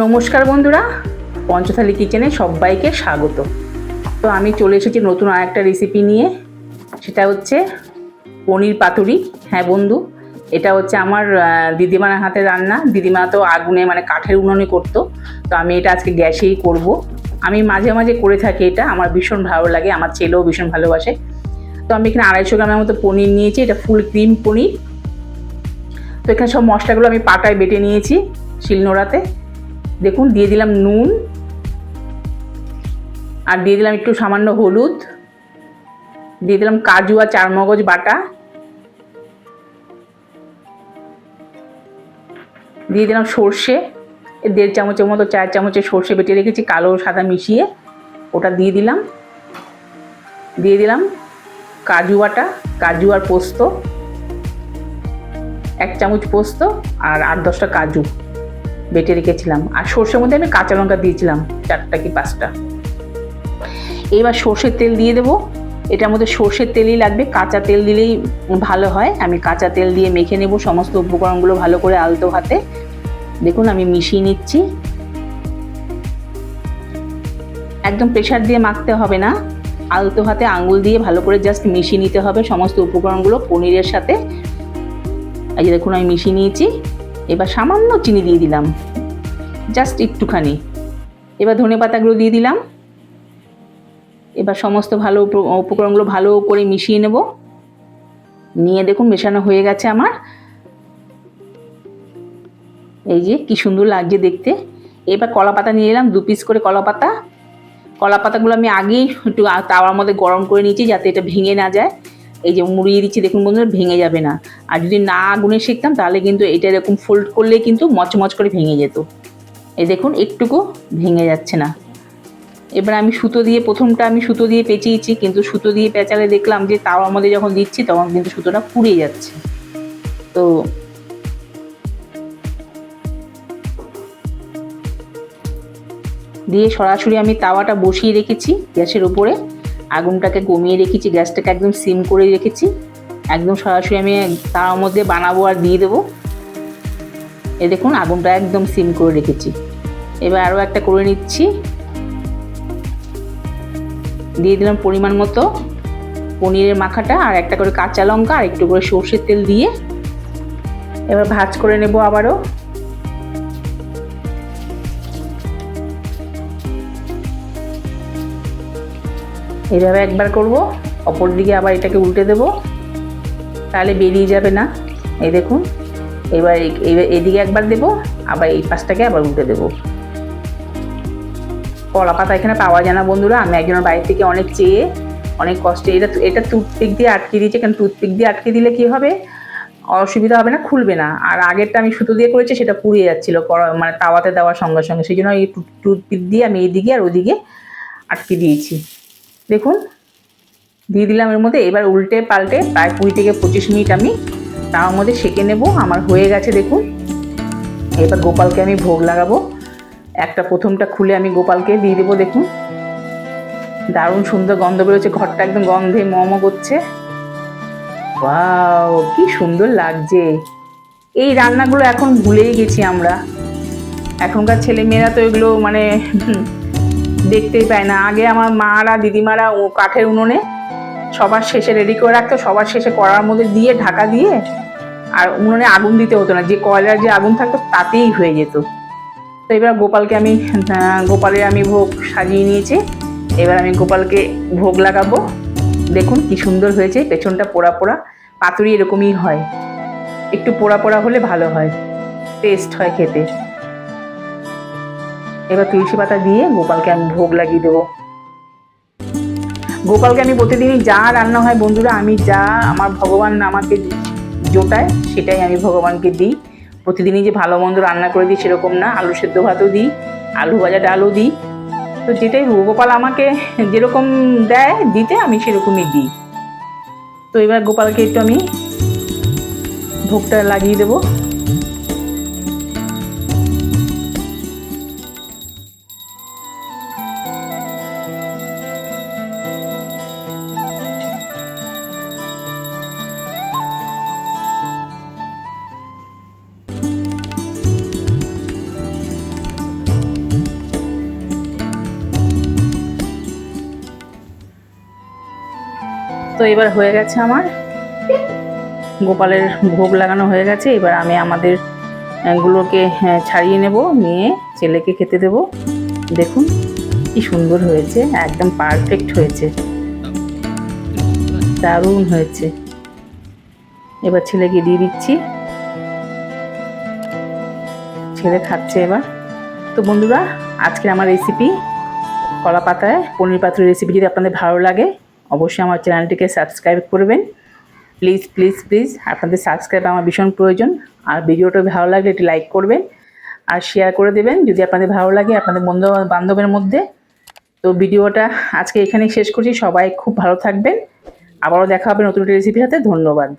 নমস্কার বন্ধুরা, পঞ্চথালি কিচেনে সবাইকে স্বাগত। তো আমি চলে এসেছি নতুন আরেকটা রেসিপি নিয়ে, সেটা হচ্ছে পনির পাতুরি। হ্যাঁ বন্ধু, এটা হচ্ছে আমার দিদিমার হাতের রান্না। দিদিমা তো আগুনে মানে কাঠের উনুনে করতো, তো আমি এটা আজকে গ্যাসেই করব। আমি মাঝে মাঝে করে থাকি, এটা আমার ভীষণ ভালো লাগে, আমার ছেলেও ভীষণ ভালোবাসে। তো আমি এখানে 250 গ্রামের মতো পনির নিয়েছি, এটা ফুল ক্রিম পনির। তো এখানে সব মশলাগুলো আমি পাটায় বেটে নিয়েছি শিলনোড়াতে। দেখুন, দিয়ে দিলাম নুন, আর দিয়ে দিলাম একটু সামান্য হলুদ, দিয়ে দিলাম কাজু আর চারমগজ বাটা, দিয়ে দিলাম সর্ষে 1.5 চামচের মতো, 4 চামচের সর্ষে বেটে রেখেছি কালো সাদা মিশিয়ে, ওটা দিয়ে দিলাম। দিয়ে দিলাম কাজু বাটা, কাজু আর পোস্ত, 1 চামচ পোস্ত আর 8-10টা কাজু বেটে রেখেছিলাম। আর সর্ষের মধ্যে আমি কাঁচা লঙ্কা দিয়েছিলাম 4টা কি 5টা। এবার সর্ষের তেল দিয়ে দেবো। এটার মধ্যে সর্ষের তেলই লাগবে, কাঁচা তেল দিলেই ভালো হয়। আমি কাঁচা তেল দিয়ে মেখে নেব সমস্ত উপকরণগুলো ভালো করে আলতো হাতে। দেখুন আমি মিশিয়ে নিচ্ছি। একদম প্রেসার দিয়ে মাখতে হবে না, আলতো হাতে আঙুল দিয়ে ভালো করে জাস্ট মিশিয়ে নিতে হবে সমস্ত উপকরণগুলো পনিরের সাথে। এই যে দেখুন আমি মিশিয়ে নিয়েছি। এবার সামান্য চিনি দিয়ে দিলাম, জাস্ট একটুখানি। এবার ধনেপাতাগুলো দিয়ে দিলাম। এবার সমস্ত ভালো উপকরণগুলো ভালো করে মিশিয়ে নেব। নিয়ে দেখুন মেশানো হয়ে গেছে আমার। এই যে কি সুন্দর লাগছে দেখতে। এবার কলা পাতা নিয়ে এলাম, 2 পিস করে কলা পাতা। কলা পাতাগুলো আমি আগেই একটু তাওয়ার মধ্যে গরম করে নিয়েছি যাতে এটা ভেঙে না যায়। এই যে মুড়িয়ে দিচ্ছি, দেখুন বন্ধুরা ভেঙে যাবে না। আর যদি না আগুনে সেঁকতাম তাহলে কিন্তু এটা এরকম ফোল্ড করলে কিন্তু মচমচ করে ভেঙে যেত। এই দেখুন একটুকু ভেঙে যাচ্ছে না। এবার আমি সুতো দিয়ে, প্রথমটা আমি সুতো দিয়ে পেঁচিয়েছি, কিন্তু সুতো দিয়ে পেঁচালে দেখলাম যে তাওয়ার মধ্যে যখন দিচ্ছি তখন কিন্তু সুতোটা পুড়ে যাচ্ছে। তো দিয়ে সরাসরি আমি তাওয়াটা বসিয়ে রেখেছি গ্যাসের উপরে, আগুনটাকে কমিয়ে রেখেছি, গ্যাসটাকে একদম সিম করে রেখেছি। একদম সরাসরি আমি তাওয়ার মধ্যে বানাবো আর দিয়ে দেবো। এই দেখুন আগুনটা একদম সিম করে রেখেছি। এবার আরও একটা করে নিচ্ছি। দিয়ে দিলাম পরিমাণ মতো পনিরের মাখাটা, আর একটা করে কাঁচা লঙ্কা আর একটু করে সর্ষের তেল দিয়ে এবার ভাজ করে নেব আবারও। এইভাবে একবার করব, অপর দিকে আবার এটাকে উল্টে দেব, তাহলে বেরিয়ে যাবে না। এই দেখুন এবার এদিকে একবার দেব, আবার এই পাশটাকে আবার উল্টে দেব। কলা পাতা এখানে পাওয়া যায় না বন্ধুরা, আমি একজনের বাড়ি থেকে অনেক চেয়ে অনেক কষ্টে এটা টুথপিক দিয়ে আটকে দিয়েছে। কারণ টুথপিক দিয়ে আটকে দিলে কি হবে, অসুবিধা হবে না, খুলবে না। আর আগেরটা আমি সুতো দিয়ে করেছি, সেটা পুড়িয়ে যাচ্ছিলো মানে তাওয়াতে দেওয়ার সঙ্গে সঙ্গে, সেই জন্য এই টুথপিক দিয়ে আমি এইদিকে আর ওইদিকে আটকে দিয়েছি। দেখুন দিয়ে দিলাম এর মধ্যে। এবার উল্টে পাল্টে প্রায় 20 থেকে 25 মিনিট আমি তাওয়ার মধ্যে সেঁকে নেব। আমার হয়ে গেছে দেখুন। এবার গোপালকে আমি ভোগ লাগাবো। একটা প্রথমটা খুলে আমি গোপালকে দিয়ে দেবো। দেখুন দারুণ সুন্দর গন্ধ বেরোচ্ছে, ঘরটা একদম গন্ধে মম করছে। ওয়াও কি সুন্দর লাগছে। এই রান্নাগুলো এখন ভুলেই গেছি আমরা, এখনকার ছেলে মেয়েরা তো এগুলো মানে দেখতেই পায় না। আগে আমার মারা দিদিমারা কাঠের উনুনে সবার শেষে রেডি করে রাখতো, সবার শেষে কড়ার মধ্যে দিয়ে ঢাকা দিয়ে, আর উনুনে আগুন দিতে হতো না, যে কয়লার যে আগুন থাকতো তাতেই হয়ে যেত। তো এবার গোপালকে আমি গোপালের আমি ভোগ সাজিয়ে নিয়েছি। এবার আমি গোপালকে ভোগ লাগাবো। দেখুন কি সুন্দর হয়েছে, পেছনটা পোড়া পোড়া। পাতুরি এরকমই হয়, একটু পোড়া পোড়া হলে ভালো হয়, টেস্ট হয় খেতে। এবার তুলসী পাতা দিয়ে গোপালকে আমি ভোগ লাগিয়ে দেবো। গোপালকে আমি প্রতিদিনই যা রান্না হয় বন্ধুরা, আমি যা আমার ভগবান আমাকে জোটায় সেটাই আমি ভগবানকে দিই। প্রতিদিনই যে ভালো মন্দ রান্না করে দিই সেরকম না, আলু সেদ্ধ ভাতও দিই, আলু ভাজা ডালও দিই। তো যেটাই গোপাল আমাকে যেরকম দেয় দিতে, আমি সেরকমই দিই। তো এবার গোপালকে একটু আমি ভোগটা লাগিয়ে দেবো। এবার হয়ে গেছে আমার গোপালের ভোগ লাগানো হয়ে গেছে। এবার আমি আমাদের গুলোকে ছাড়িয়ে নেব, নিয়ে ছেলেকে খেতে দেব। দেখুন কি সুন্দর হয়েছে, একদম পারফেক্ট হয়েছে, দারুণ হয়েছে। এবার ছেলেকে দিয়ে দিচ্ছি, ছেলে খাচ্ছে এবার। তো বন্ধুরা, আজকে আমার রেসিপি কলা পাতায় পনির পাতুরি রেসিপি যদি আপনাদের ভালো লাগে অবশ্যই আমার চ্যানেলটিকে সাবস্ক্রাইব করবেন। প্লিজ প্লিজ প্লিজ, আপনাদের সাবস্ক্রাইব আমার ভীষণ প্রয়োজন। আর ভিডিওটা ভালো লাগলে একটি লাইক করবেন আর শেয়ার করে দেবেন যদি আপনাদের ভালো লাগে আপনাদের বন্ধু বান্ধবের মধ্যে। তো ভিডিওটা আজকে এখানেই শেষ করছি। সবাই খুব ভালো থাকবেন, আবারও দেখা হবে নতুন একটি রেসিপির সাথে। ধন্যবাদ।